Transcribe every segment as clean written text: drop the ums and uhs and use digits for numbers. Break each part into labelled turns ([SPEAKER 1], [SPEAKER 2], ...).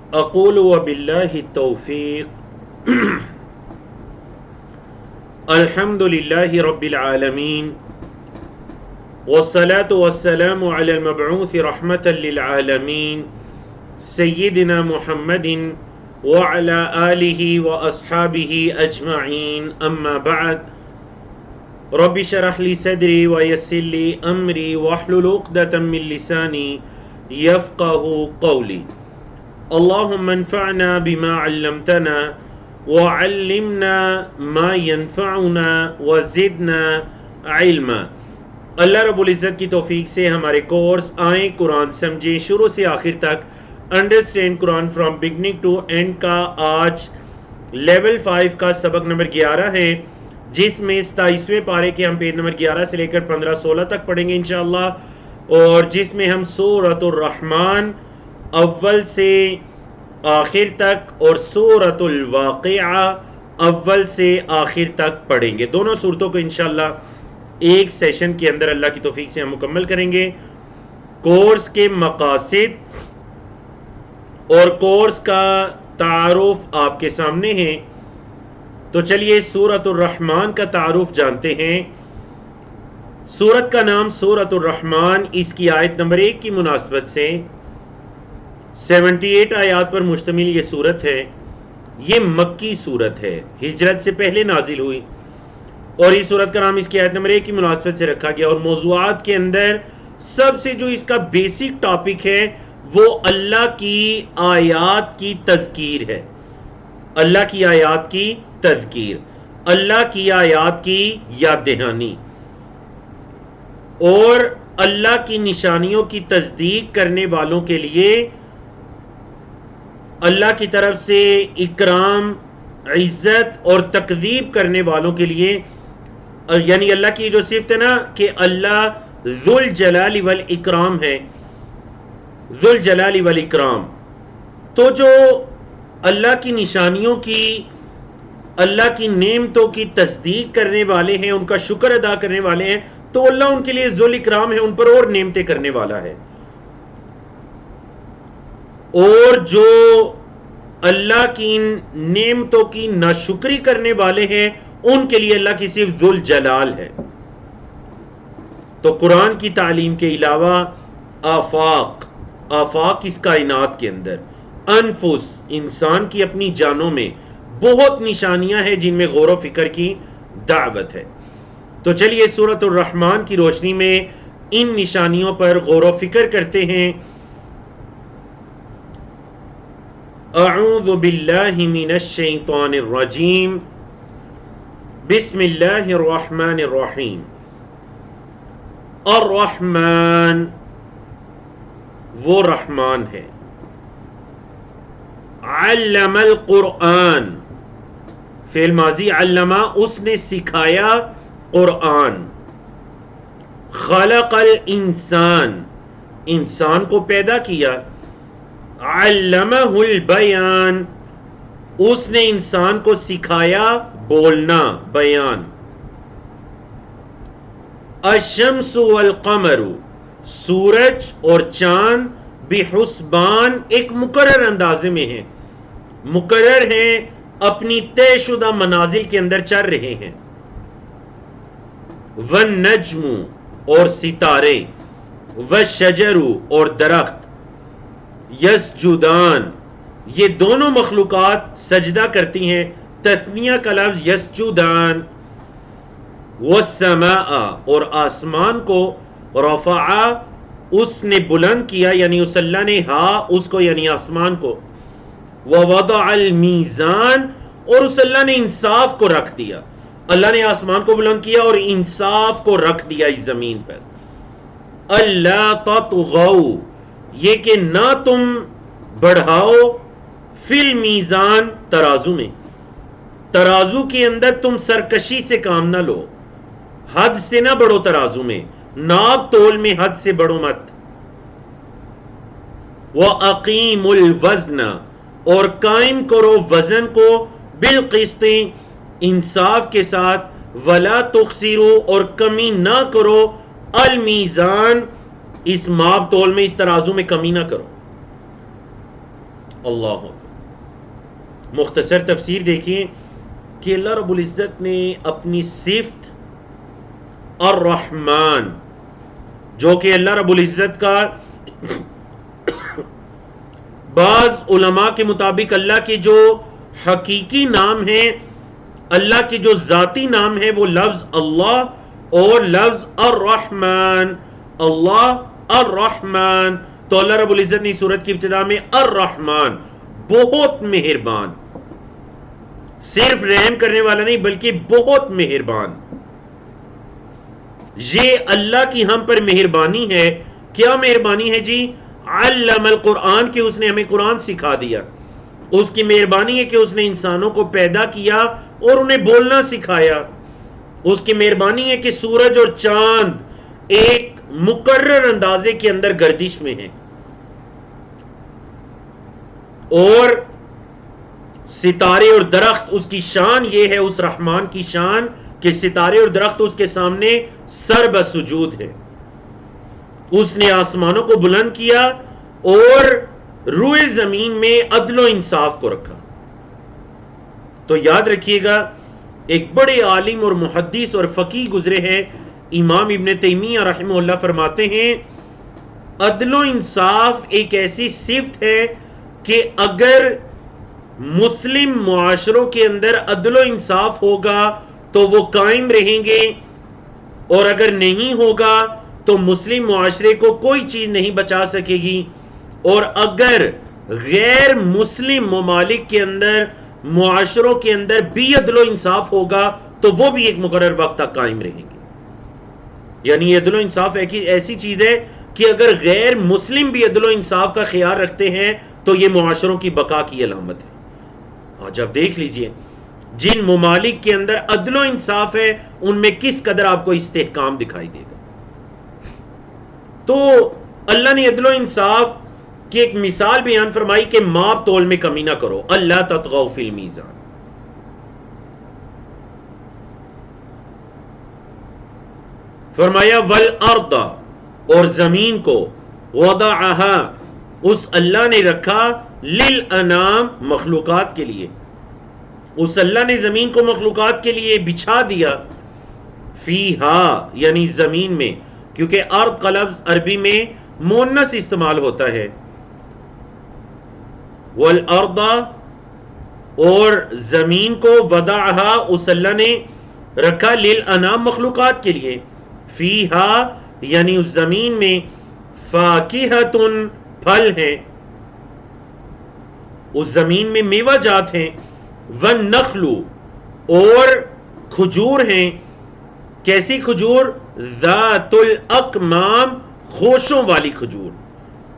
[SPEAKER 1] اقول وباللہ التوفیق الحمد للہ رب العالمین والصلاة والسلام علی المبعوث رحمة للعالمین سیدنا محمد وعلى آلہ واصحابہ اجمعین اما بعد رب اشرح لی صدری ویسر لی امری واحلل عقدۃ من لسانی یفقہوا قولی اللهم انفعنا بما علمتنا وعلمنا ما ينفعنا وزدنا علما۔ اللہ رب العزت کی توفیق سے ہمارے کورس آئیں قرآن سمجھیں شروع سے آخر تک understand Quran from beginning to end کا آج لیول 5 کا سبق نمبر 11 ہے، جس میں 27ویں پارے کے ہم پیج نمبر 11 سے لے کر 15-16 تک پڑھیں گے انشاءاللہ، اور جس میں ہم سورۃ الرحمن اول سے آخر تک اور سورۃ الواقعہ اول سے آخر تک پڑھیں گے۔ دونوں صورتوں کو انشاءاللہ ایک سیشن کے اندر اللہ کی توفیق سے ہم مکمل کریں گے۔ کورس کے مقاصد اور کورس کا تعارف آپ کے سامنے ہے، تو چلیے سورۃ الرحمن کا تعارف جانتے ہیں۔ سورت کا نام سورۃ الرحمن اس کی آیت نمبر 1 کی مناسبت سے 78 آیات پر مشتمل یہ سورت ہے۔ یہ مکی سورت ہے، ہجرت سے پہلے نازل ہوئی، اور اس سورت کا نام اس کی آیت نمبر 1 کی مناسبت سے رکھا گیا۔ اور موضوعات کے اندر سب سے جو اس کا بیسک ٹاپک ہے وہ اللہ کی آیات کی تذکیر ہے۔ اللہ کی آیات کی تذکیر، اللہ کی آیات کی یاد دہانی اور اللہ کی نشانیوں کی تصدیق کرنے والوں کے لیے اللہ کی طرف سے اکرام، عزت اور تکذیب کرنے والوں کے لیے، یعنی اللہ کی جو صفت ہے نا کہ اللہ ذوالجلال والاکرام ہے، ذوالجلال والاکرام، تو جو اللہ کی نشانیوں کی، اللہ کی نعمتوں کی تصدیق کرنے والے ہیں، ان کا شکر ادا کرنے والے ہیں، تو اللہ ان کے لیے ذوالاکرام ہے، ان پر اور نعمتیں کرنے والا ہے۔ اور جو اللہ کی نعمتوں کی ناشکری کرنے والے ہیں ان کے لیے اللہ کی صرف ذوالجلال ہے۔ تو قرآن کی تعلیم کے علاوہ آفاق اس کائنات کے اندر، انفس انسان کی اپنی جانوں میں بہت نشانیاں ہیں جن میں غور و فکر کی دعوت ہے۔ تو چلیے سورۃ الرحمن کی روشنی میں ان نشانیوں پر غور و فکر کرتے ہیں۔ اعوذ باللہ من الشیطان الرجیم، بسم اللہ الرحمن الرحیم۔ الرحمن وہ رحمان ہے، علم القرآن فعل ماضی، علمہ اس نے سکھایا قرآن، خلق الانسان انسان کو پیدا کیا، علمہ البیان اس نے انسان کو سکھایا بولنا، بیان، الشمس والقمر سورج اور چاند، بحسبان ایک مقرر اندازے میں ہیں، مقرر ہیں، اپنی طے شدہ منازل کے اندر چل رہے ہیں، والنجم اور ستارے، والشجر اور درخت، یسجدان یہ دونوں مخلوقات سجدہ کرتی ہیں، تثنیہ کا لفظ یسجدان، والسماء اور آسمان کو، رفع اس نے بلند کیا، یعنی اس اللہ نے، اس کو یعنی آسمان کو، ووضع المیزان اور اس اللہ نے انصاف کو رکھ دیا، اللہ نے آسمان کو بلند کیا اور انصاف کو رکھ دیا اس زمین پر، اللہ تطغوا یہ کہ نہ تم بڑھاؤ، فی المیزان ترازو میں، ترازو کے اندر تم سرکشی سے کام نہ لو، حد سے نہ بڑھو، ترازو میں ناپ تول میں حد سے بڑھو مت، وَأَقِيمُ الْوَزْنَ اور قائم کرو وزن کو، بالقسط انصاف کے ساتھ، وَلَا تُخْسِرُوا اور کمی نہ کرو، المیزان اس ماپ تول میں، اس ترازو میں کمی نہ کرو، اللہ مختصر تفسیر دیکھیے کہ اللہ رب العزت نے اپنی صفت الرحمن، جو کہ اللہ رب العزت کا بعض علماء کے مطابق اللہ کے جو حقیقی نام ہیں، اللہ کے جو ذاتی نام ہے، وہ لفظ اللہ اور لفظ الرحمن، اللہ الرحمن. تو اللہ رب العزت نے سورت کی ابتدا میں الرحمن، بہت مہربان، صرف رحم کرنے والا نہیں بلکہ بہت مہربان. یہ اللہ کی ہم پر مہربانی ہے. کیا مہربانی ہے جی؟ علم القرآن، کہ اس نے ہمیں قرآن سکھا دیا. اس کی مہربانی ہے کہ اس نے انسانوں کو پیدا کیا اور انہیں بولنا سکھایا. اس کی مہربانی ہے کہ سورج اور چاند ایک مقرر اندازے کے اندر گردش میں ہیں، اور ستارے اور درخت، اس کی شان یہ ہے، اس رحمان کی شان کہ ستارے اور درخت اس کے سامنے سر بسجود ہے. اس نے آسمانوں کو بلند کیا اور روئے زمین میں عدل و انصاف کو رکھا. تو یاد رکھیے گا، ایک بڑے عالم اور محدث اور فقیہ گزرے ہیں، امام ابن تیمیہ رحمہ اللہ، فرماتے ہیں عدل و انصاف ایک ایسی صفت ہے کہ اگر مسلم معاشروں کے اندر عدل و انصاف ہوگا تو وہ قائم رہیں گے، اور اگر نہیں ہوگا تو مسلم معاشرے کو کوئی چیز نہیں بچا سکے گی. اور اگر غیر مسلم ممالک کے اندر، معاشروں کے اندر بھی عدل و انصاف ہوگا تو وہ بھی ایک مقرر وقت تک قائم رہیں گے. یعنی عدل و انصاف ایسی چیز ہے کہ اگر غیر مسلم بھی عدل و انصاف کا خیال رکھتے ہیں تو یہ معاشروں کی بقا کی علامت ہے. آج آپ دیکھ لیجئے جن ممالک کے اندر عدل و انصاف ہے ان میں کس قدر آپ کو استحکام دکھائی دے گا. تو اللہ نے عدل و انصاف کی ایک مثال بیان فرمائی کہ ماپ تول میں کمی نہ کرو، اللہ تطغوا فی المیزان. فرمایا والارض، اور زمین کو، وضعها، اس اللہ نے رکھا، للانام، مخلوقات کے لیے. اس اللہ نے زمین کو مخلوقات کے لیے بچھا دیا. فیہا، یعنی زمین میں، کیونکہ ارض کا لفظ عربی میں مؤنث استعمال ہوتا ہے. والارض، اور زمین کو، وضعها، اس اللہ نے رکھا، للانام، مخلوقات کے لیے. فیہا، یعنی اس زمین میں، فاکہۃ، پھل ہیں، اس زمین میں میوہ جات ہیں. والنخل، اور کھجور ہیں. کیسی کھجور؟ ذات الاکمام، خوشوں والی کھجور.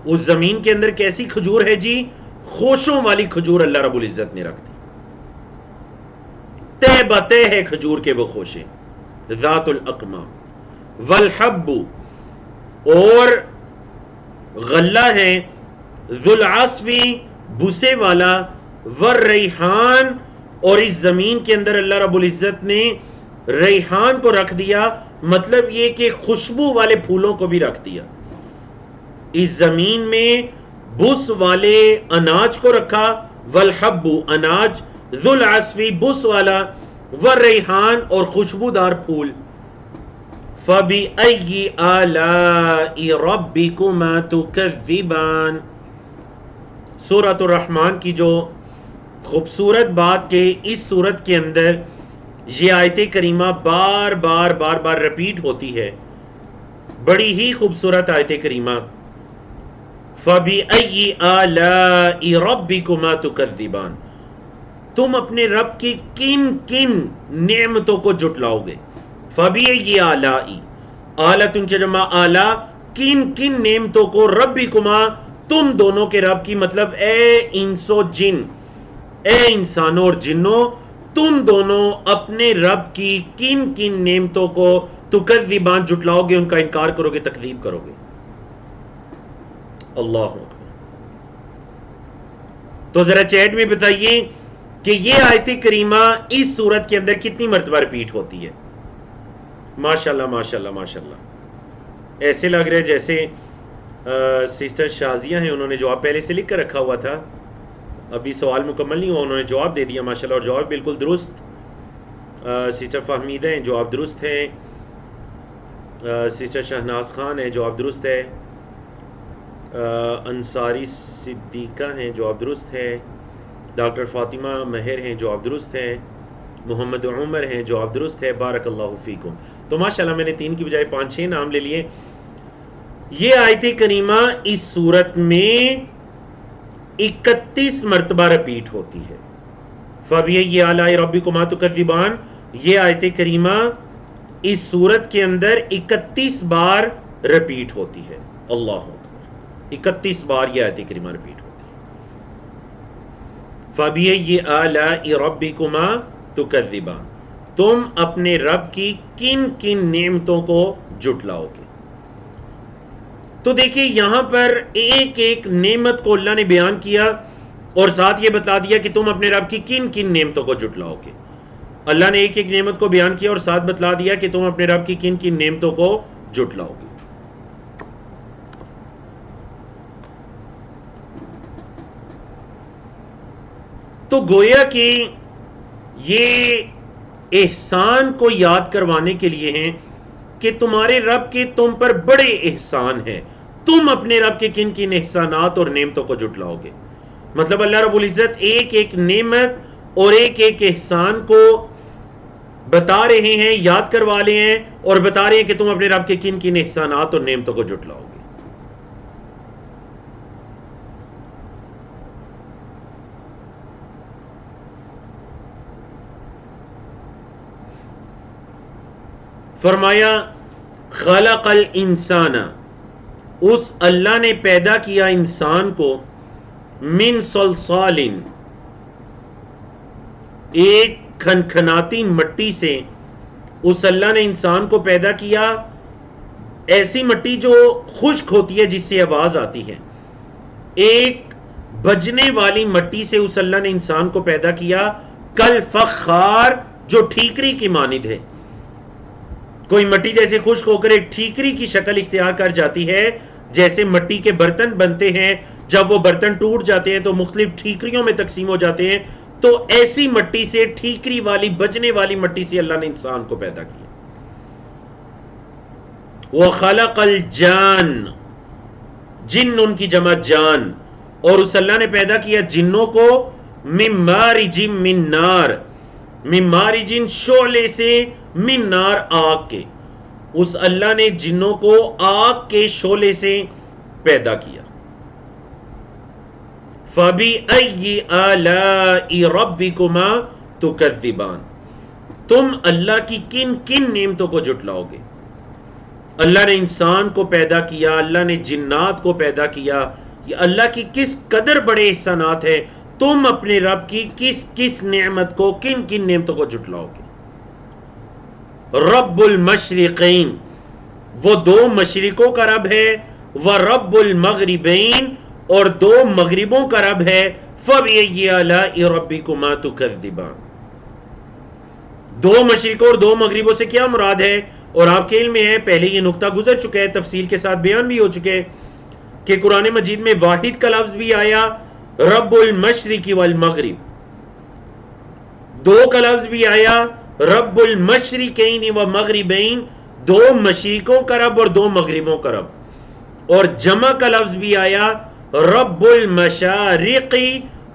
[SPEAKER 1] اس زمین کے اندر کیسی کھجور ہے جی؟ خوشوں والی کھجور اللہ رب العزت نے رکھ دی. تہ بتہ ہے کھجور کے وہ خوشیں، ذات الاکمام. والحب، اور غلہ ہے، ذو العصف، بوسے والا. والریحان، اور اس زمین کے اندر اللہ رب العزت نے ریحان کو رکھ دیا، مطلب یہ کہ خوشبو والے پھولوں کو بھی رکھ دیا. اس زمین میں بس والے اناج کو رکھا. والحب، اناج، ذو العصف، بس والا، والریحان، اور خوشبودار پھول. فَبِأَيِّ آلَاءِ رَبِّكُمَا تُكَذِّبَانِ. سورۃ الرحمن کی جو خوبصورت بات کہ اس سورت کے اندر یہ آیت کریمہ بار بار رپیٹ ہوتی ہے. بڑی ہی خوبصورت آیت کریمہ. فَبِأَيِّ آلَاءِ رَبِّكُمَا تُكَذِّبَانِ. تم اپنے رب کی کن کن نعمتوں کو جھٹلاؤ گے. فَبِأَيِّ آلَاءِ، آلَةٌ کی جمع آلہ، کن کن نعمتوں کو، ربکما، تم دونوں کے رب کی، مطلب اے انس و جن، اے انسانوں اور جنوں، تم دونوں اپنے رب کی کن کن نعمتوں کو تکذبان، جھٹلاؤ گے، ان کا انکار کرو گے، تکذیب کرو گے. اللہ اکبر. تو ذرا چیٹ میں بتائیے کہ یہ آیت کریمہ اس سورت کے اندر کتنی مرتبہ ریپیٹ ہوتی ہے؟ ماشاءاللہ ماشاءاللہ ماشاءاللہ. ایسے لگ رہا ہے جیسے سسٹر شازیہ ہیں، انہوں نے جواب پہلے سے لکھ کر رکھا ہوا تھا. ابھی سوال مکمل نہیں ہوا، انہوں نے جواب دے دیا ماشاءاللہ، اور جواب بالکل درست. سسٹر فہمیدہ ہیں، جواب درست ہے. سسٹر شہناز خان ہیں، جواب درست ہے. انصاری صدیقہ ہیں، جواب درست ہے. ڈاکٹر فاطمہ مہر ہیں، جواب درست ہے. محمد عمر ہیں، جواب درست ہے. بارک اللہ فیکم. تو ماشاءاللہ میں نے 3 کی بجائے 5-6 نام لے لیے. یہ آیت کریمہ اس صورت میں 31 مرتبہ رپیٹ ہوتی ہے. فَبِأَيِّ آلَاءِ رَبِّكُمَا تُكَذِّبَانِ. یہ آیت کریمہ اس صورت کے اندر 31 بار رپیٹ ہوتی ہے. اللہ اکبر، 31 بار یہ آیت کریمہ رپیٹ ہوتی ہے. فَبِأَيِّ آلَاءِ رَبِّكُمَا تُكَذِّبَانِ. تم اپنے رب کی کن کن نعمتوں کو جھٹلاؤ گے. تو دیکھیں یہاں پر ایک ایک نعمت کو اللہ نے بیان کیا اور ساتھ یہ بتا دیا کہ تم اپنے رب کی کن کن نعمتوں کو جھٹلاؤ گے. اللہ نے ایک ایک نعمت کو بیان کیا اور ساتھ بتلا دیا کہ تم اپنے رب کی کن کن نعمتوں کو جھٹلاؤ گے. تو گویا کہ یہ احسان کو یاد کروانے کے لیے ہیں کہ تمہارے رب کے تم پر بڑے احسان ہیں. تم اپنے رب کے کن کن احسانات اور نعمتوں کو جھٹلاؤ گے. مطلب اللہ رب العزت ایک ایک نعمت اور ایک ایک احسان کو بتا رہے ہیں، یاد کروا رہے ہیں اور بتا رہے ہیں کہ تم اپنے رب کے کن کن احسانات اور نعمتوں کو جھٹلاؤ گے. فرمایا خلق الانسان، اس اللہ نے پیدا کیا انسان کو، من صلصال، ایک کھنکھناتی مٹی سے. اس اللہ نے انسان کو پیدا کیا ایسی مٹی جو خشک ہوتی ہے جس سے آواز آتی ہے. ایک بجنے والی مٹی سے اس اللہ نے انسان کو پیدا کیا، کل فخار، جو ٹھیکری کی مانند ہے. کوئی مٹی جیسے خشک ہو کر ایک ٹھیکری کی شکل اختیار کر جاتی ہے، جیسے مٹی کے برتن بنتے ہیں، جب وہ برتن ٹوٹ جاتے ہیں تو مختلف ٹھیکریوں میں تقسیم ہو جاتے ہیں. تو ایسی مٹی سے، ٹھیکری والی بجنے والی مٹی سے اللہ نے انسان کو پیدا کیا. وَخَلَقَ الْجَانَّ، جن ان کی جمع جان، اور اس اللہ نے پیدا کیا جنوں کو، مِن مَارِجٍ مِن نار، مِن مَارِجٍ شعلے سے، من نار آگ کے. اس اللہ نے جنوں کو آگ کے شعلے سے پیدا کیا. فَبِأَيِّ آلَاءِ رَبِّكُمَا تُكَذِّبَانِ. تم اللہ کی کن کن نعمتوں کو جھٹلاؤ گے. اللہ نے انسان کو پیدا کیا، اللہ نے جنات کو پیدا کیا. یہ اللہ کی کس قدر بڑے احسانات ہیں. تم اپنے رب کی کس کس نعمت کو، کن کن نعمتوں کو جھٹلاؤ گے. رب المشرقین، وہ 2 مشرقوں کا رب ہے، ورب المغربین، اور 2 مغربوں کا رب ہے. فَبِأَيِّ آلَاءِ رَبِّكُمَا تُكَذِّبَانِ. 2 مشرقوں اور 2 مغربوں سے کیا مراد ہے؟ اور آپ کے علم میں ہے، پہلے یہ نقطہ گزر چکا ہے، تفصیل کے ساتھ بیان بھی ہو چکے کہ قرآن مجید میں واحد کا لفظ بھی آیا، رب المشرق والمغرب. 2 کا لفظ بھی آیا، رب المشرقین و مغربین، 2 مشرقوں کا رب اور 2 مغربوں کا رب. اور جمع کا لفظ بھی آیا، رب المشارق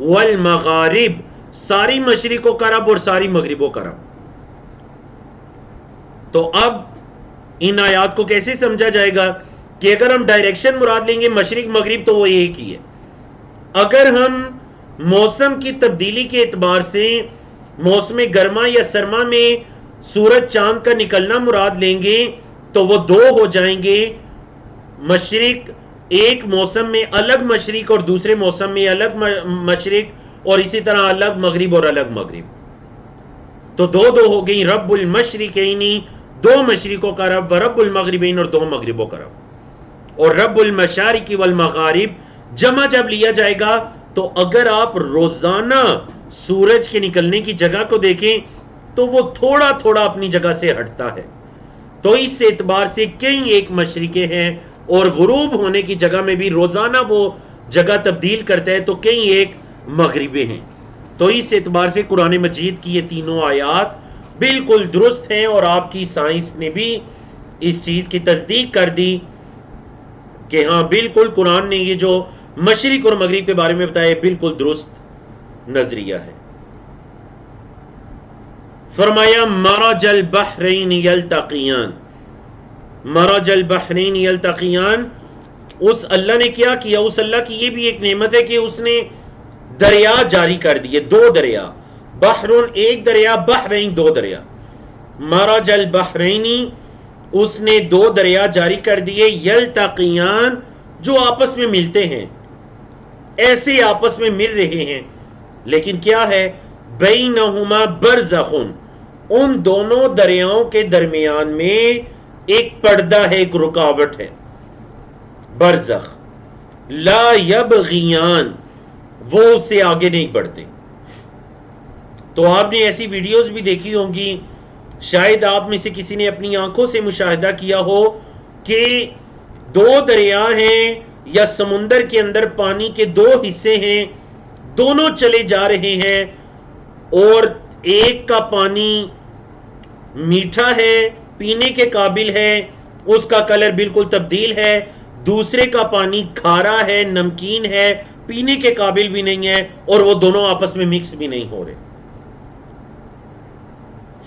[SPEAKER 1] والمغارب، ساری مشرقوں کا رب اور ساری مغربوں کا رب. تو اب ان آیات کو کیسے سمجھا جائے گا کہ اگر ہم ڈائریکشن مراد لیں گے مشرق مغرب تو وہ ایک ہی ہے. اگر ہم موسم کی تبدیلی کے اعتبار سے موسم گرما یا سرما میں سورج چاند کا نکلنا مراد لیں گے تو وہ 2 ہو جائیں گے. مشرق ایک موسم میں الگ مشرق اور دوسرے موسم میں الگ مشرق، اور اسی طرح الگ مغرب اور الگ مغرب. تو 2 ہو گئی، رب المشرقین 2 مشرقوں کا رب، ورب المغربین اور 2 مغربوں کا رب. اور رب المشارق والمغارب جمع جب لیا جائے گا تو اگر آپ روزانہ سورج کے نکلنے کی جگہ کو دیکھیں تو وہ تھوڑا تھوڑا اپنی جگہ سے ہٹتا ہے. تو اس اعتبار سے کئی ایک مشرقیں ہیں، اور غروب ہونے کی جگہ میں بھی روزانہ وہ جگہ تبدیل کرتا ہے، تو کئی ایک مغربیں ہیں. تو اس اعتبار سے قرآن مجید کی یہ تینوں آیات بالکل درست ہیں، اور آپ کی سائنس نے بھی اس چیز کی تصدیق کر دی کہ ہاں بالکل قرآن نے یہ جو مشرق اور مغرب کے بارے میں بتایا بالکل درست نظریہ ہے. فرمایا مرج البحرین یلتقیان. مرج البحرین یلتقیان، اس اللہ نے کیا کیا؟ اس اللہ کی یہ بھی ایک نعمت ہے کہ اس نے دریا جاری کر دیے، دو دریا، بحرون ایک دریا، بحرین دو دریا. مرج البحرینی، اس نے دو دریا جاری کر دیے، یلتقیان جو آپس میں ملتے ہیں، ایسے آپس میں مل رہے ہیں، لیکن کیا ہے؟ بینہما برزخ، ان دونوں دریاؤں کے درمیان میں ایک پردہ ہے، ایک رکاوٹ ہے، برزخ. لا یبغیان، وہ اس سے آگے نہیں بڑھتے. تو آپ نے ایسی ویڈیوز بھی دیکھی ہوں گی، شاید آپ میں سے کسی نے اپنی آنکھوں سے مشاہدہ کیا ہو کہ دو دریا ہیں یا سمندر کے اندر پانی کے دو حصے ہیں، دونوں چلے جا رہے ہیں، اور ایک کا پانی میٹھا ہے، پینے کے قابل ہے، اس کا کلر بالکل تبدیل ہے، دوسرے کا پانی کھارا ہے، نمکین ہے، پینے کے قابل بھی نہیں ہے، اور وہ دونوں آپس میں مکس بھی نہیں ہو رہے.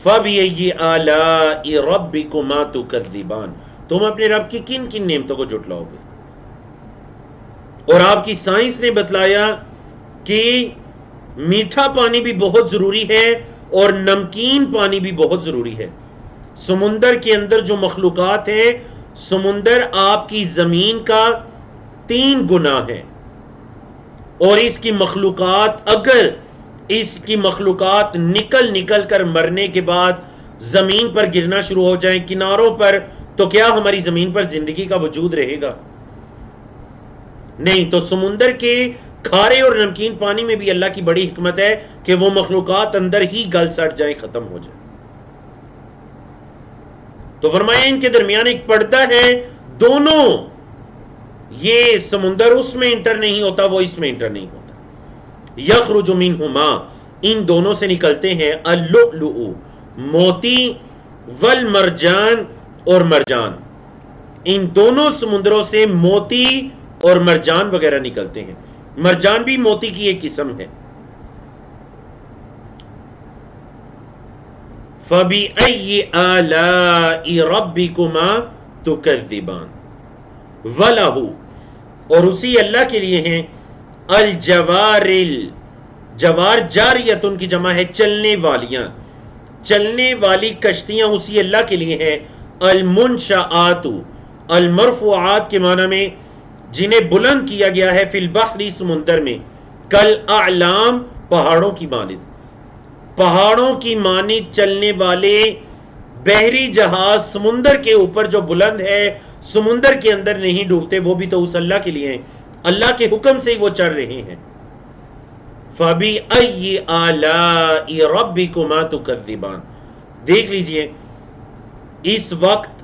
[SPEAKER 1] فَبِأَيِّ آلَاءِ رَبِّكُمَا تُكَذِّبَانِ، تم اپنے رب کی کن کن نعمتوں کو جھٹلاؤ گے؟ اور آپ کی سائنس نے بتلایا کہ میٹھا پانی بھی بہت ضروری ہے اور نمکین پانی بھی بہت ضروری ہے. سمندر کے اندر جو مخلوقات ہیں، سمندر آپ کی زمین کا 3 گنا ہے، اور اس کی مخلوقات، اگر اس کی مخلوقات نکل کر مرنے کے بعد زمین پر گرنا شروع ہو جائیں کناروں پر، تو کیا ہماری زمین پر زندگی کا وجود رہے گا؟ نہیں. تو سمندر کے کھارے اور نمکین پانی میں بھی اللہ کی بڑی حکمت ہے کہ وہ مخلوقات اندر ہی گل سڑ جائیں، ختم ہو جائیں. تو فرمایا ان کے درمیان ایک پردہ ہے، دونوں، یہ سمندر اس میں انٹر نہیں ہوتا، وہ اس میں انٹر نہیں ہوتا. یخرج منہما، ان دونوں سے نکلتے ہیں، اللؤلؤ موتی، والمرجان اور مرجان، ان دونوں سمندروں سے موتی اور مرجان وغیرہ نکلتے ہیں. مرجان بھی موتی کی ایک قسم ہے. فَبِأَيِّ آلَاءِ رَبِّكُمَا تُكَذِّبَانِ. وَلَهُ، اور اسی اللہ کے لیے ہیں، الجوار، جوار جاریتن کی جمع ہے چلنے والیاں، چلنے والی کشتیاں اسی اللہ کے لیے ہیں. المنشآت، المرفوعات کے معنی میں جنہیں بلند کیا گیا ہے، فی البحر سمندر میں، کل اعلام پہاڑوں کی مانند، پہاڑوں کی مانند چلنے والے بحری جہاز سمندر کے اوپر جو بلند ہے، سمندر کے اندر نہیں ڈوبتے، وہ بھی تو اس اللہ کے لیے ہیں، اللہ کے حکم سے ہی وہ چل رہے ہیں. فَبِأَيِّ آلَاءِ رَبِّكُمَا تُكَذِّبَانِ. دیکھ لیجئے اس وقت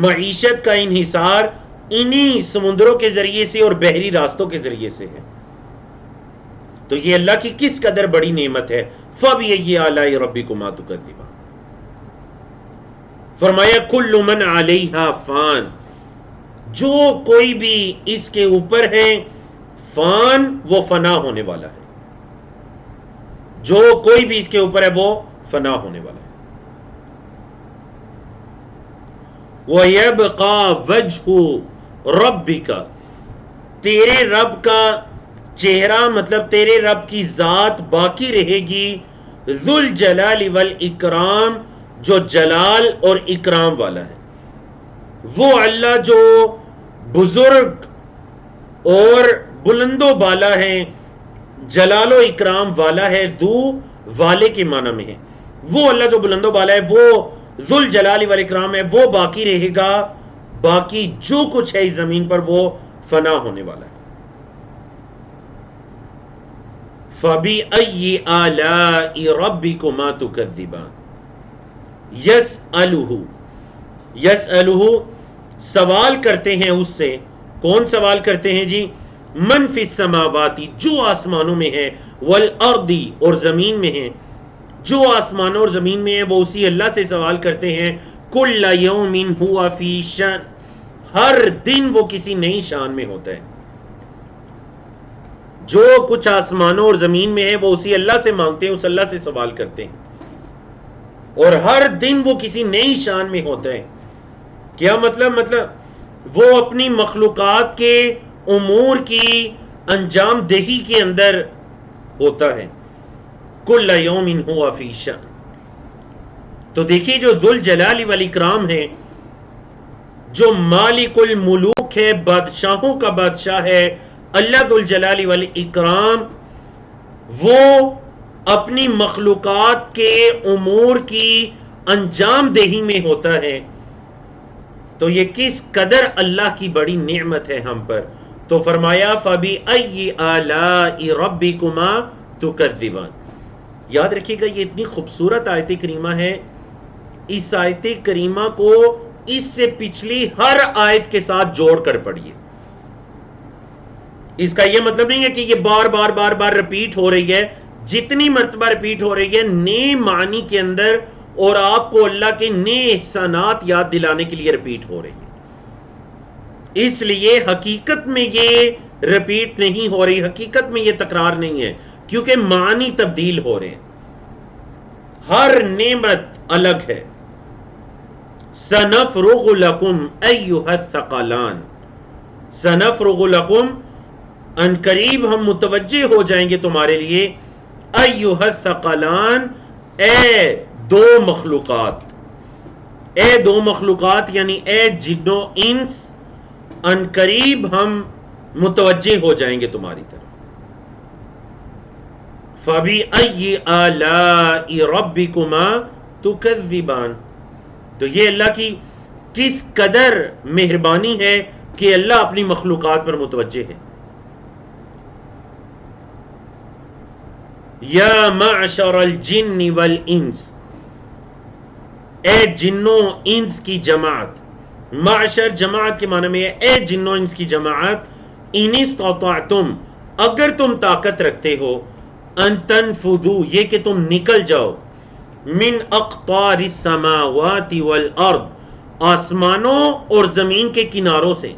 [SPEAKER 1] معیشت کا انحصار انہی سمندروں کے ذریعے سے اور بحری راستوں کے ذریعے سے ہے. تو یہ اللہ کی کس قدر بڑی نعمت ہے. فَبِأَيِّ آلَاءِ رَبِّكُمَا تُكَذِّبَانِ. فرمایا کُلُّ مَنْ عَلَيْهَا فان، جو کوئی بھی اس کے اوپر ہے، فان وہ فنا ہونے والا ہے، جو کوئی بھی اس کے اوپر ہے وہ فنا ہونے والا ہے. وَيَبْقَى وَجْهُ رَبِّكَ، تیرے رب کا چہرہ، مطلب تیرے رب کی ذات باقی رہے گی، ذو الجلال والاکرام، جو جلال اور اکرام والا ہے. وہ اللہ جو بزرگ اور بلند و بالا ہے، جلال و اکرام والا ہے، ذو والے کے معنی میں ہے، وہ اللہ جو بلند و بالا ہے، وہ ذو الجلال والاکرام ہے، وہ باقی رہے گا، باقی جو کچھ ہے اس زمین پر وہ فنا ہونے والا ہے. فَبِأَيِّ آلَاءِ رَبِّكُمَا تُكَذِّبَانِ. یسألہ، سوال کرتے ہیں اس سے. کون سوال کرتے ہیں جی؟ من فی السماواتی جو آسمانوں میں ہے، والارضی اور زمین میں ہے، جو آسمانوں اور زمین میں ہے وہ اسی اللہ سے سوال کرتے ہیں، کل یوم ہوا فی شان، ہر دن وہ کسی نئی شان میں ہوتا ہے. جو کچھ آسمانوں اور زمین میں ہے وہ اسی اللہ سے مانگتے ہیں، اس اللہ سے سوال کرتے ہیں، اور ہر دن وہ کسی نئی شان میں ہوتا ہے. کیا مطلب وہ اپنی مخلوقات کے امور کی انجام دہی کے اندر ہوتا ہے. کل یوم ہوا فی شان. تو دیکھیے جو ذوالجلال والاکرام ہے، جو مالک الملوک ہے، بادشاہوں کا بادشاہ ہے، اللہ ذوالجلال والاکرام، وہ اپنی مخلوقات کے امور کی انجام دہی میں ہوتا ہے. تو یہ کس قدر اللہ کی بڑی نعمت ہے ہم پر. تو فرمایا فَبِأَيِّ آلَاءِ رَبِّكُمَا تُكَذِّبَانِ. یاد رکھیے گا یہ اتنی خوبصورت آیت کریمہ ہے، اس آیت کریمہ کو اس سے پچھلی ہر آیت کے ساتھ جوڑ کر پڑھیے. اس کا یہ مطلب نہیں ہے کہ یہ بار بار ریپیٹ ہو رہی ہے. جتنی مرتبہ ریپیٹ ہو رہی ہے نئے معنی کے اندر، اور آپ کو اللہ کے نئے احسانات یاد دلانے کے لیے ریپیٹ ہو رہی ہے. اس لیے حقیقت میں یہ ریپیٹ نہیں ہو رہی، حقیقت میں یہ تکرار نہیں ہے، کیونکہ معنی تبدیل ہو رہے ہیں. ہر نعمت الگ ہے. سنفرغ لکم ایھا الثقلان، سنفرغ لکم، ان قریب ہم متوجہ ہو جائیں گے تمہارے لیے، ایھا الثقلان، اے دو مخلوقات، اے دو مخلوقات یعنی اے جن و انس، ان قریب ہم متوجہ ہو جائیں گے تمہاری طرف. فَبِأَيِّ آلَاءِ رَبِّكُمَا تُكَذِّبَانِ. تو یہ اللہ کی کس قدر مہربانی ہے کہ اللہ اپنی مخلوقات پر متوجہ ہے. یا معشر الجن والانس، اے جنوں انس کی جماعت. معشر جماعت کے معنی میں ہے اے جنوں انس کی جماعت، ان استطعتم، اگر تم طاقت رکھتے ہو، ان تنفذوا، یہ کہ تم نکل جاؤ، من اقطار السماوات والارض، آسمانوں اور زمین کے کناروں سے.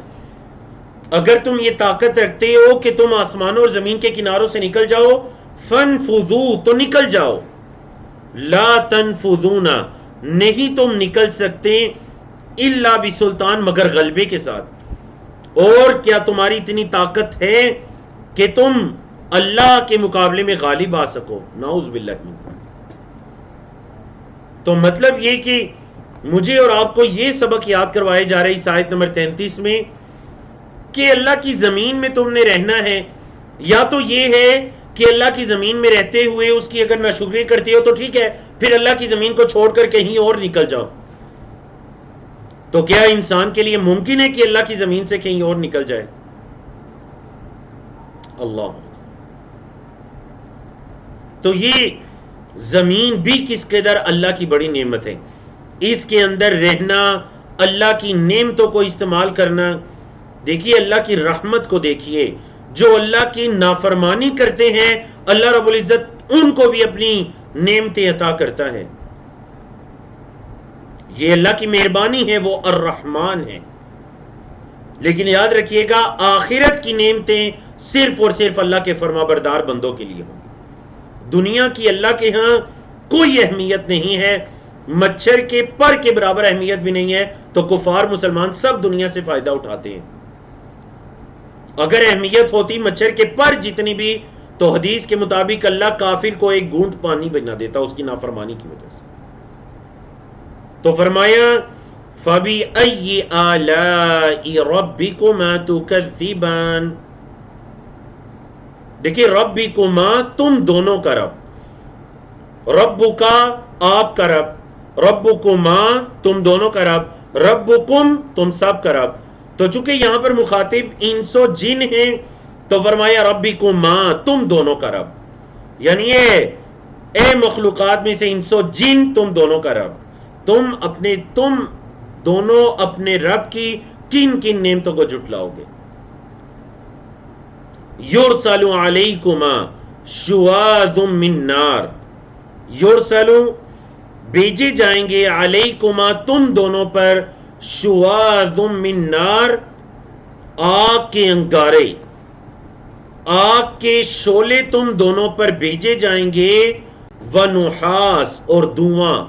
[SPEAKER 1] اگر تم یہ طاقت رکھتے ہو کہ تم آسمانوں اور زمین کے کناروں سے نکل جاؤ، فانفذوا، تو نکل جاؤ. لا تنفذون، نہیں تم نکل سکتے، الا بسلطان، مگر غلبے کے ساتھ. اور کیا تمہاری اتنی طاقت ہے کہ تم اللہ کے مقابلے میں غالب آ سکو؟ نعوذ باللہ من ذلک. تو مطلب یہ کہ مجھے اور آپ کو یہ سبق یاد کروائے جا رہے اس آیت نمبر 33 میں کہ اللہ کی زمین میں تم نے رہنا ہے. یا تو یہ ہے کہ اللہ کی زمین میں رہتے ہوئے اس کی اگر ناشکری کرتے ہو تو ٹھیک ہے، پھر اللہ کی زمین کو چھوڑ کر کہیں اور نکل جاؤ. تو کیا انسان کے لیے ممکن ہے کہ اللہ کی زمین سے کہیں اور نکل جائے؟ اللہ. تو یہ زمین بھی کس قدر اللہ کی بڑی نعمت ہے. اس کے اندر رہنا، اللہ کی نعمتوں کو استعمال کرنا. دیکھیے اللہ کی رحمت کو دیکھیے. جو اللہ کی نافرمانی کرتے ہیں اللہ رب العزت ان کو بھی اپنی نعمتیں عطا کرتا ہے. یہ اللہ کی مہربانی ہے، وہ الرحمن ہے. لیکن یاد رکھیے گا آخرت کی نعمتیں صرف اور صرف اللہ کے فرما بردار بندوں کے لیے ہوں. دنیا کی اللہ کے ہاں کوئی اہمیت نہیں ہے، مچھر کے پر کے برابر اہمیت بھی نہیں ہے. تو کفار مسلمان سب دنیا سے فائدہ اٹھاتے ہیں. اگر اہمیت ہوتی مچھر کے پر جتنی بھی، تو حدیث کے مطابق اللہ کافر کو ایک گھونٹ پانی بھی نہ دیتا اس کی نافرمانی کی وجہ سے. تو فرمایا فَبِأَيِّ آلَاءِ رَبِّكُمَا تُكَذِّبَانِ. دیکھیے ربکما، تم دونوں کا رب، ربکا آپ کا رب، ربکما تم دونوں کا رب، ربکم تم سب کا رب. تو چونکہ یہاں پر مخاطب انس و جن ہیں تو فرمایا ربکما تم دونوں کا رب. یعنی اے مخلوقات میں سے انس و جن تم دونوں کا رب. تم دونوں اپنے رب کی کن کن نعمتوں کو جھٹلاؤ گے. یرسل علیکما شواظ من نار، یرسل بھیجے جائیں گے علیکما تم دونوں پر شواظ من نار آگ کے انگارے، آگ کے شعلے تم دونوں پر بھیجے جائیں گے، ونحاس اور دھواں،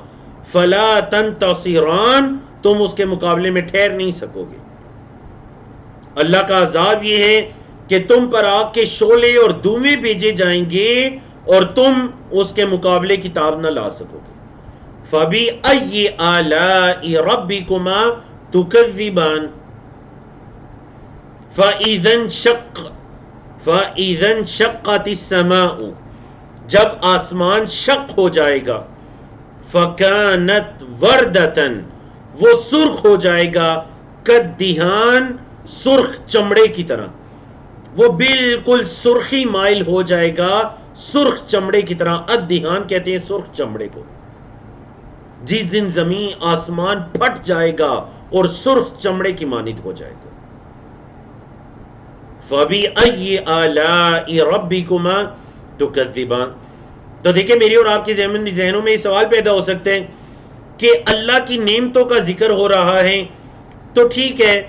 [SPEAKER 1] فلا تنتصران تم اس کے مقابلے میں ٹھہر نہیں سکو گے۔ اللہ کا عذاب یہ ہے کہ تم پر آگ کے شعلے اور دھویں بھیجے جائیں گے اور تم اس کے مقابلے کی تاب نہ لا سکو گے۔ فَبِأَيِّ آلَاءِ رَبِّكُمَا تُكَذِّبَانِ، فَإِذَا انشَقَّتِ السَّمَاءُ جب آسمان شق ہو جائے گا، فَكَانَتْ وَرْدَةً وہ سرخ ہو جائے گا، کَالدِّہَان سرخ چمڑے کی طرح، وہ بالکل سرخی مائل ہو جائے گا سرخ چمڑے کی طرح۔ الدِّہَان کہتے ہیں سرخ چمڑے کو۔ جس دن زمین آسمان پھٹ جائے گا اور سرخ چمڑے کی مانند ہو جائے گا۔ فَبِأَيِّ آلَاءِ رَبِّكُمَا تُكَذِّبَانِ، تو دیکھیں میری اور آپ کے ذہنوں میں یہ سوال پیدا ہو سکتے ہیں کہ اللہ کی نعمتوں کا ذکر ہو رہا ہے تو ٹھیک ہے،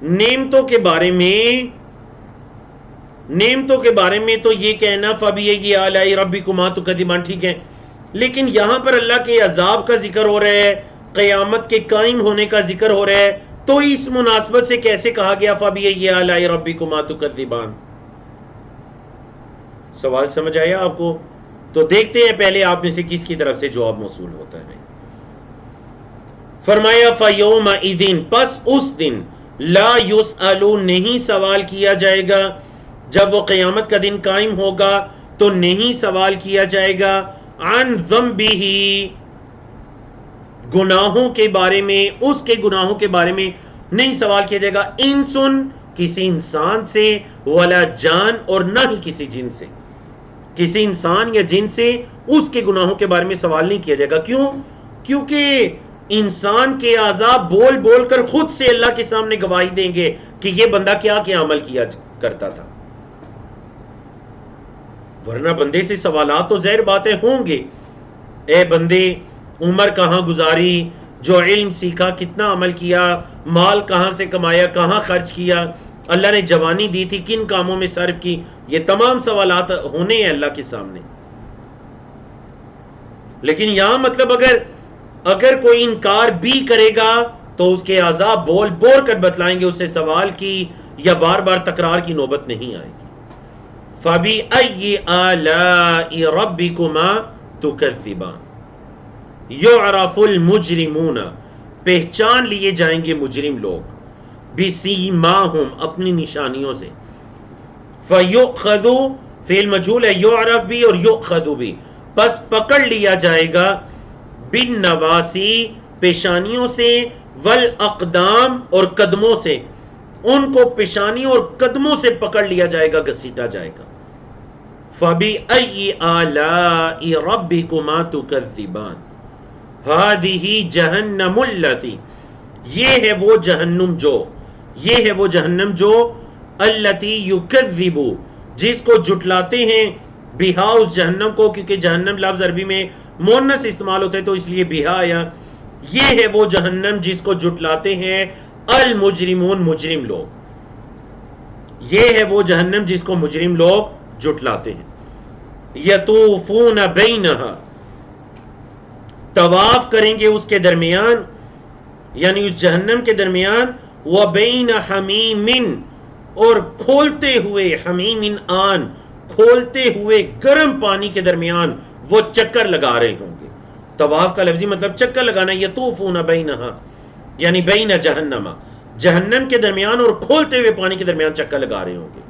[SPEAKER 1] نعمتوں کے بارے میں تو یہ کہنا فَبِأَيِّ آلَاءِ رَبِّكُمَا تُكَذِّبَانِ ٹھیک ہے، لیکن یہاں پر اللہ کے عذاب کا ذکر ہو رہا ہے، قیامت کے قائم ہونے کا ذکر ہو رہا ہے، تو اس مناسبت سے کیسے کہا گیا فَبِأَيِّ آلَاءِ رَبِّكُمَا تُكَذِّبَانِ؟ سوال سمجھ آیا آپ کو؟ تو دیکھتے ہیں پہلے آپ میں سے کس کی طرف سے جواب موصول ہوتا ہے۔ فرمایا فَيَوْمَئِذٍ پس اس دن لا يُسْأَلُ نہیں سوال کیا جائے گا، جب وہ قیامت کا دن قائم ہوگا تو نہیں سوال کیا جائے گا، عن ذنبہ گناہوں کے بارے میں، اس کے گناہوں کے بارے میں نہیں سوال کیا جائے گا، انسن کسی انسان سے، ولا جان اور نہ ہی کسی جن سے، کسی انسان یا جن سے اس کے گناہوں کے بارے میں سوال نہیں کیا جائے گا۔ کیوں؟ کیونکہ انسان کے اعضاء بول بول کر خود سے اللہ کے سامنے گواہی دیں گے کہ یہ بندہ کیا کیا عمل کیا کرتا تھا، ورنہ بندے سے سوالات تو ظاہر باتیں ہوں گے، اے بندے عمر کہاں گزاری، جو علم سیکھا کتنا عمل کیا، مال کہاں سے کمایا، کہاں خرچ کیا، اللہ نے جوانی دی تھی کن کاموں میں صرف کی، یہ تمام سوالات ہونے ہیں اللہ کے سامنے۔ لیکن یہاں مطلب اگر کوئی انکار بھی کرے گا تو اس کے اعضاء بول بول کر بتلائیں گے، اسے سوال کی یا بار بار تکرار کی نوبت نہیں آئے گی۔ فَبِأَيِّ آلَاءِ رَبِّكُمَا تُكَذِّبَانِ يُعْرَفُ الْمُجْرِمُونَ پہچان لیے جائیں گے مجرم لوگ، بِسِیمَاهُمْ اپنی نشانیوں سے۔ فَيُؤْخَذُ فعل مجہول ہے، یعرف بھی اور یؤخذ بھی، پس پکڑ لیا جائے گا، بالنواسی پیشانیوں سے، والاقدام اور قدموں سے، ان کو پیشانیوں اور قدموں سے پکڑ لیا جائے گا، گھسیٹا جائے گا۔ فَبِأَيِّ آلَاءِ رَبِّكُمَا تُكَذِّبَانِ هَذِهِ جَهَنَّمُ الَّتِي یہ ہے وہ جہنم جو الَّتِي يُكَذِّبُ جس کو جھٹلاتے ہیں، بہا اس جہنم کو، کیونکہ جہنم لفظ عربی میں مؤنث استعمال ہوتا ہے تو اس لیے بہا آیا۔ یہ ہے وہ جہنم جس کو جھٹلاتے ہیں المجرمون مجرم لوگ، یہ ہے وہ جہنم جس کو مجرم لوگ جھٹلاتے ہیں۔ یطوفون بینہا طواف کریں گے اس کے درمیان، یعنی اس جہنم کے درمیان، وبین حمیم اور کھولتے ہوئے، حمیم آن کھولتے ہوئے گرم پانی کے درمیان وہ چکر لگا رہے ہوں گے۔ طواف کا لفظی مطلب چکر لگانا، یطوفون بینہا یعنی بین جہنم، جہنم کے درمیان اور کھولتے ہوئے پانی کے درمیان چکر لگا رہے ہوں گے۔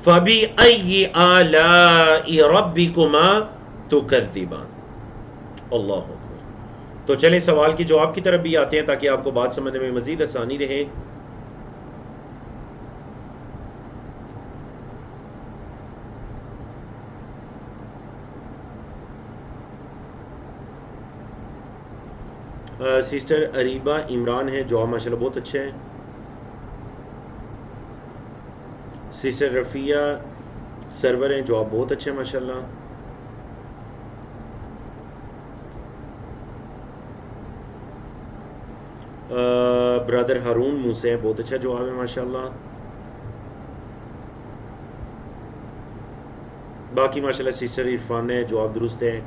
[SPEAKER 1] فَبِأَيِّ آلَاءِ رَبِّكُمَا تُكَذِّبَانِ اللہ اکبر۔ تو چلیں سوال کے جواب کی طرف بھی آتے ہیں تاکہ آپ کو بات سمجھنے میں مزید آسانی رہے۔ سسٹر اریبہ عمران ہے، جواب ماشاءاللہ بہت اچھا ہے۔ سسٹر رفیہ سرور ہیں، جواب بہت اچھے ماشاءاللہ. برادر ہارون موسیٰ بہت اچھا جواب ہے ماشاءاللہ. باقی ماشاءاللہ سسٹر عرفان ہے، جواب درست ہے.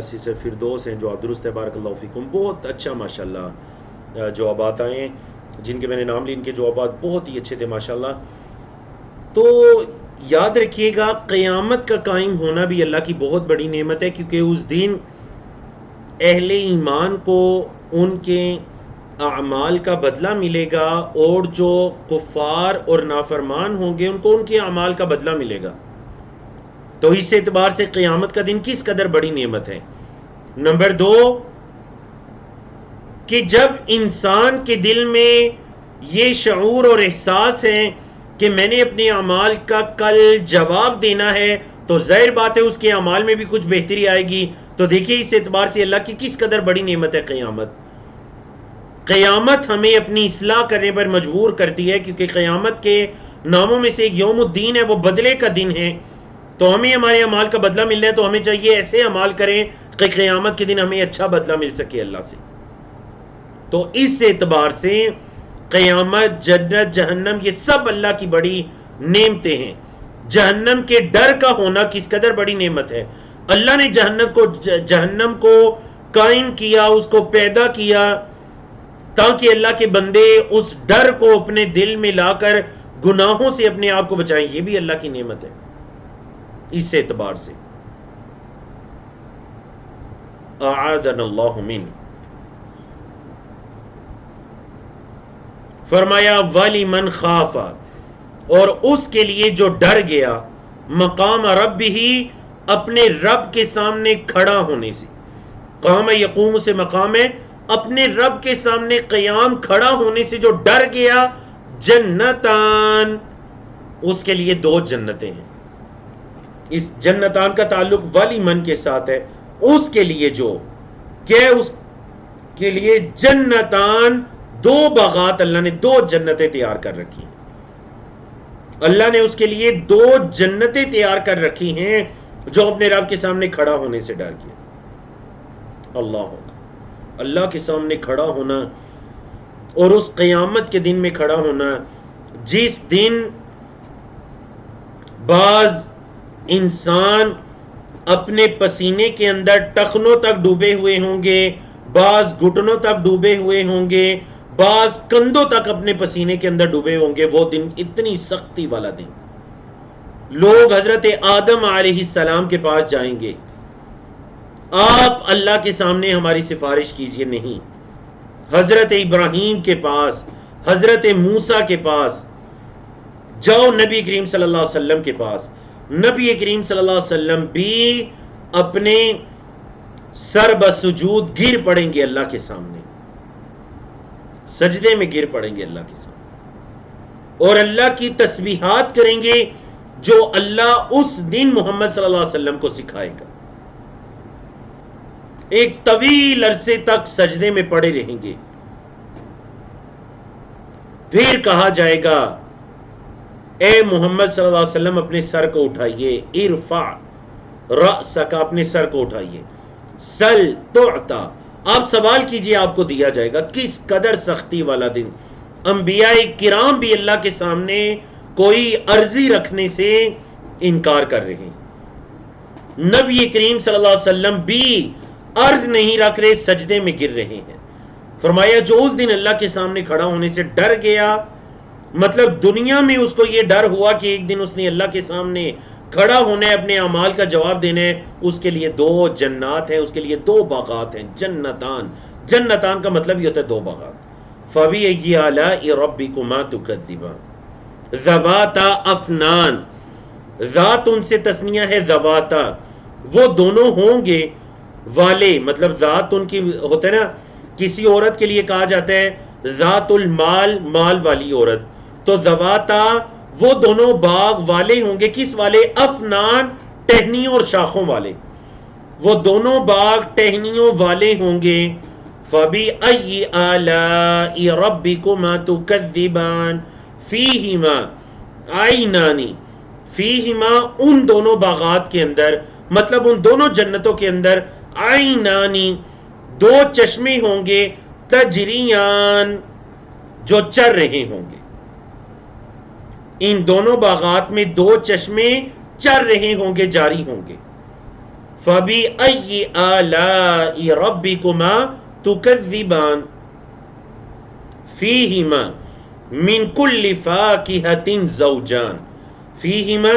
[SPEAKER 1] سسٹر فردوس ہیں، جواب درست ہے. بارک اللہ فیکم. بہت اچھا ماشاءاللہ جوابات آئے ہیں. جن کے میں نے نام لی ان کے جوابات بہت ہی اچھے تھے ماشاءاللہ. تو یاد رکھیے گا قیامت کا قائم ہونا بھی اللہ کی بہت بڑی نعمت ہے، کیونکہ اس دن اہل ایمان کو ان کے اعمال کا بدلہ ملے گا، اور جو کفار اور نافرمان ہوں گے ان کو ان کے اعمال کا بدلہ ملے گا. تو اس اعتبار سے قیامت کا دن کس قدر بڑی نعمت ہے. نمبر 2 کہ جب انسان کے دل میں یہ شعور اور احساس ہے کہ میں نے اپنے اعمال کا کل جواب دینا ہے، تو ظاہر بات ہے اس کے اعمال میں بھی کچھ بہتری آئے گی. تو دیکھیے اس اعتبار سے اللہ کی کس قدر بڑی نعمت ہے قیامت. قیامت ہمیں اپنی اصلاح کرنے پر مجبور کرتی ہے، کیونکہ قیامت کے ناموں میں سے ایک یوم الدین ہے، وہ بدلے کا دن ہے. تو ہمیں ہمارے اعمال کا بدلہ ملنا ہے، تو ہمیں چاہیے ایسے اعمال کریں کہ قیامت کے دن ہمیں اچھا بدلہ مل سکے اللہ سے. تو اس اعتبار سے قیامت، جنت، جہنم، یہ سب اللہ کی بڑی نعمتیں ہیں. جہنم کے ڈر کا ہونا کس قدر بڑی نعمت ہے. اللہ نے جہنم کو قائم کیا، اس کو پیدا کیا تاکہ اللہ کے بندے اس ڈر کو اپنے دل میں لا کر گناہوں سے اپنے آپ کو بچائیں. یہ بھی اللہ کی نعمت ہے. اس اعتبار سے اعاذنا اللہ من. فرمایا وَلِمَنْ خَافَ، اور اس کے لیے جو ڈر گیا، مقام ربہ، اپنے رب کے سامنے کھڑا ہونے سے. قام یقوم سے مقام ہے، اپنے رب کے سامنے قیام کھڑا ہونے سے جو ڈر گیا. جنتان، اس کے لیے 2 جنتیں ہیں. اس جنتان کا تعلق وَلِمَنْ کے ساتھ ہے. اس کے لیے جو کہ اس کے لیے جنتان، 2 باغات، اللہ نے 2 جنتیں تیار کر رکھی ہیں. اللہ نے اس کے لیے 2 جنتیں تیار کر رکھی ہیں جو اپنے رب کے سامنے کھڑا ہونے سے ڈر گیا. اللہ کے سامنے کھڑا ہونا، اور اس قیامت کے دن میں کھڑا ہونا جس دن بعض انسان اپنے پسینے کے اندر ٹخنوں تک ڈوبے ہوئے ہوں گے، بعض گھٹنوں تک ڈوبے ہوئے ہوں گے، بعض کندھوں تک اپنے پسینے کے اندر ڈوبے ہوں گے. وہ دن اتنی سختی والا دن. لوگ حضرت آدم علیہ السلام کے پاس جائیں گے، آپ اللہ کے سامنے ہماری سفارش کیجئے. نہیں. حضرت ابراہیم کے پاس، حضرت موسیٰ کے پاس جاؤ، نبی کریم صلی اللہ علیہ وسلم کے پاس. نبی کریم صلی اللہ علیہ وسلم بھی اپنے سر بسجود گر پڑیں گے اللہ کے سامنے، سجدے میں گر پڑیں گے اللہ کے سامنے، اور اللہ کی تسبیحات کریں گے جو اللہ اس دن محمد صلی اللہ علیہ وسلم کو سکھائے گا. ایک طویل عرصے تک سجدے میں پڑے رہیں گے. پھر کہا جائے گا اے محمد صلی اللہ علیہ وسلم اپنے سر کو اٹھائیے. ارفع رأسک، اپنے سر کو اٹھائیے. سل تعطا، آپ سوال کیجئے آپ کو دیا جائے گا. کس قدر سختی والا دن. انبیاء کرام بھی اللہ کے سامنے کوئی عرضی رکھنے سے انکار کر رہے ہیں. نبی کریم صلی اللہ علیہ وسلم بھی عرض نہیں رکھ رہے، سجدے میں گر رہے ہیں. فرمایا جو اس دن اللہ کے سامنے کھڑا ہونے سے ڈر گیا، مطلب دنیا میں اس کو یہ ڈر ہوا کہ ایک دن اس نے اللہ کے سامنے کھڑا ہونا ہے، اپنے اعمال کا جواب دینا ہے، اس کے لیے 2 جنات ہیں، اس کے لیے 2 باغات ہیں. جنتان، جنتان کا مطلب یہ ہوتا ہے 2 باغات. فَبِأَيِّ آلَاءِ رَبِّكُمَا تُكَذِّبَانِ ذَوَاتَا أَفْنَانٍ. ذات ان سے تسنیہ ہے ذواتا، وہ دونوں ہوں گے والے، مطلب ذات ان کی ہوتا ہے نا. کسی عورت کے لیے کہا جاتا ہے ذات المال، مال والی عورت. تو ذواتا وہ دونوں باغ والے ہوں گے. کس والے؟ افنان، ٹہنیوں اور شاخوں والے. وہ دونوں باغ ٹہنیوں والے ہوں گے. فَبِأَيِّ آلَاءِ رَبِّكُمَا تُكَذِّبَانِ فِيهِمَا عینانی فیہما ان دونوں باغات کے اندر، مطلب ان دونوں جنتوں کے اندر عینانی دو چشمے ہوں گے، تجریان جو چر رہے ہوں گے. ان دونوں باغات میں دو چشمے چر رہے ہوں گے، جاری ہوں گے. فَبِأَيِّ آلَاءِ رَبِّكُمَا تُكَذِّبَانِ فِيهِمَا مِن كُلِّ فَاكِهَةٍ زَوْجَانِ. فِيهِمَا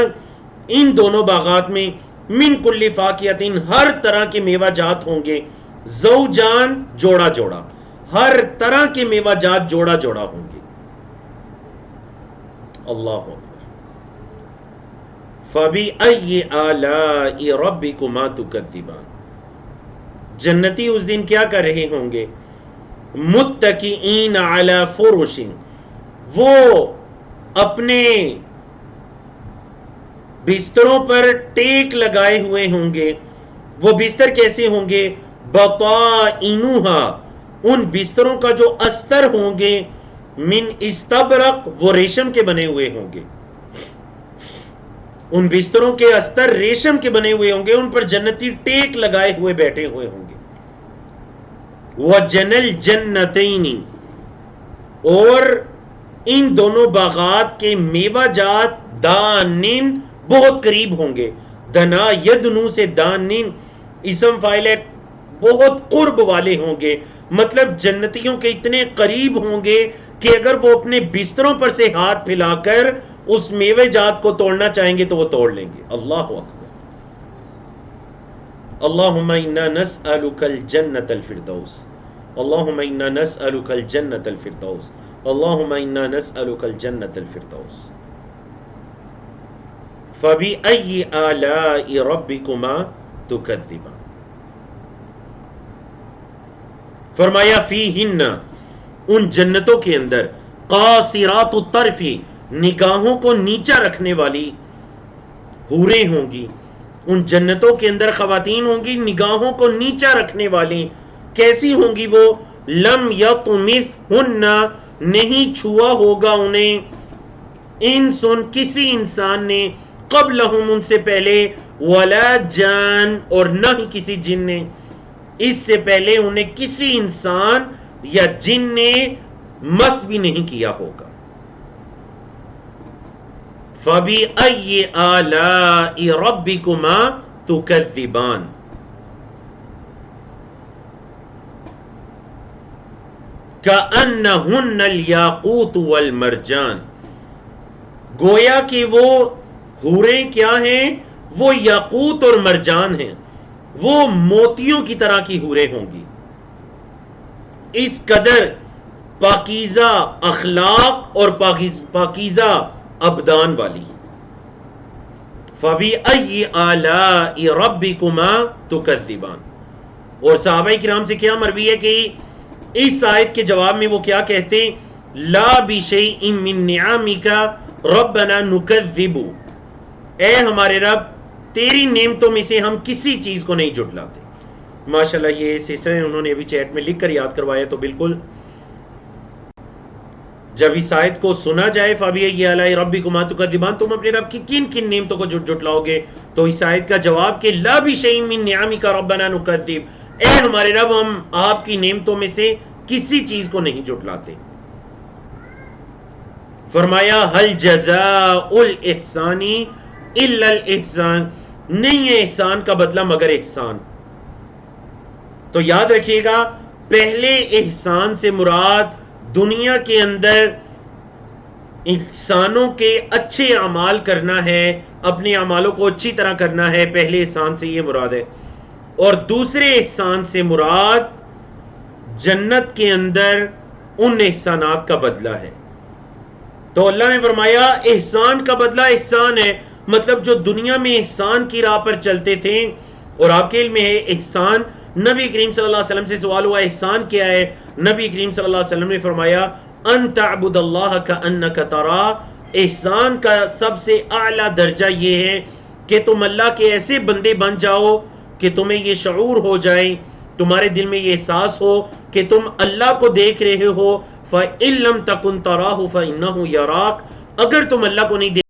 [SPEAKER 1] ان دونوں باغات میں من کل فاکہۃ ہر طرح کے میوہ جات ہوں گے، زوجان جوڑا جوڑا، ہر طرح کے میوہ جات جوڑا جوڑا ہوں گے. اللہ اکبر. فَبِأَيِّ آلَاءِ رَبِّكُمَا تُكَذِّبَانِ. جنتی اس دن کیا کر رہے ہوں گے؟ متکئین علی فرش، وہ اپنے بستروں پر ٹیک لگائے ہوئے ہوں گے. وہ بستر کیسے ہوں گے؟ بطائنہا، ان بستروں کا جو استر ہوں گے، من استبرق، وہ ریشم کے بنے ہوئے ہوں گے. ان بستروں کے استر ریشم کے بنے ہوئے ہوں گے، ان پر جنتی ٹیک لگائے ہوئے بیٹھے ہوئے ہوں گے. وَجَنَى الْجَنَّتَيْنِ، اور ان دونوں باغات کے میوہ جات دانن بہت قریب ہوں گے. دنا یدنو سے دانن اسم فاعل ہے، بہت قرب والے ہوں گے. مطلب جنتیوں کے اتنے قریب ہوں گے کہ اگر وہ اپنے بستروں پر سے ہاتھ پھیلا کر اس میوے جات کو توڑنا چاہیں گے تو وہ توڑ لیں گے. اللہ اکبر. اللہم انا نسألک الجنت الفردوس، اللہم انا نسألک الجنت الفردوس، اللہم انا نسألک الجنت الفردوس. فَبِأَيِّ آلَاءِ رَبِّكُمَا تُكَذِّبَانِ. فرمایا فیہن، ان جنتوں کے اندر قاصرات الطرف، نگاہوں کو نیچا رکھنے والی حوریں ہوں گی. ان جنتوں کے اندر خواتین ہوں گی نگاہوں کو نیچا رکھنے والی. کیسی ہوں گی وہ؟ لم یطمثہن، نہیں چھوا ہوگا انہیں، انسن کسی انسان نے، قبلہم ان سے پہلے، ولا جان اور نہ ہی کسی جن نے. اس سے پہلے انہیں کسی انسان یا جن نے مس بھی نہیں کیا ہوگا. فَبِأَيِّ آلَاءِ رَبِّكُمَا تُكَذِّبَانِ. كَأَنَّهُنَّ الْيَاقُوتُ وَالْمَرْجَانُ، گویا کہ وہ حوریں کیا ہیں؟ وہ یاقوت اور مرجان ہیں، وہ موتیوں کی طرح کی حوریں ہوں گی. اس قدر پاکیزہ اخلاق اور پاکیزہ ابدان والی. فَبِأَيِّ آلَاءِ رَبِّكُمَا تُكَذِّبَانِ. اور صحابہ کرام سے کیا مروی ہے کہ اس آیت کے جواب میں وہ کیا کہتے ہیں؟ لا بِشَيْءٍ مِّن نِعَمِكَ رَبَّنَا نُكَذِّبُ، اے ہمارے رب تیری نعمتوں میں سے ہم کسی چیز کو نہیں جھٹلاتے. ماشاءاللہ یہ سسٹر ہیں، انہوں نے ابھی چیٹ میں لکھ کر یاد کروایا. تو بالکل جب اس آیت کو سنا جائے فَبِأَيِّ آلَاءِ رَبِّكُمَا تُكَذِّبَانِ، تم اپنے رب کی کن کن نعمتوں کو جھٹلاؤ گے؟ تو اس آیت کا جواب کہ لا بِشَيْءٍ مِّن نِعَمِكَ رَبَّنَا نُكَذِّبُ، اے ہمارے رب ہم آپ کی نعمتوں میں سے کسی چیز کو نہیں جھٹلاتے. فرمایا هَلْ جَزَاءُ الْإِحْسَانِ إِلَّا الْإِحْسَانِ، نہیں ہے احسان کا بدلہ مگر احسان. تو یاد رکھیے گا، پہلے احسان سے مراد دنیا کے اندر انسانوں کے اچھے اعمال کرنا ہے، اپنے اعمالوں کو اچھی طرح کرنا ہے، پہلے احسان سے یہ مراد ہے. اور دوسرے احسان سے مراد جنت کے اندر ان احسانات کا بدلہ ہے. تو اللہ نے فرمایا احسان کا بدلہ احسان ہے، مطلب جو دنیا میں احسان کی راہ پر چلتے تھے. اور آپ کے علم میں ہے احسان، نبی کریم صلی اللہ علیہ وسلم سے سوال ہوا احسان کیا ہے؟ نبی کریم صلی اللہ علیہ وسلم نے فرمایا ان تعبد اللہ کأنک تراہ، احسان کا سب سے اعلیٰ درجہ یہ ہے کہ تم اللہ کے ایسے بندے بن جاؤ کہ تمہیں یہ شعور ہو جائے، تمہارے دل میں یہ احساس ہو کہ تم اللہ کو دیکھ رہے ہو. فَإِن لَّمْ تَكُن تَرَاهُ فَإِنَّهُ يَرَاكَ، اگر تم اللہ کو نہیں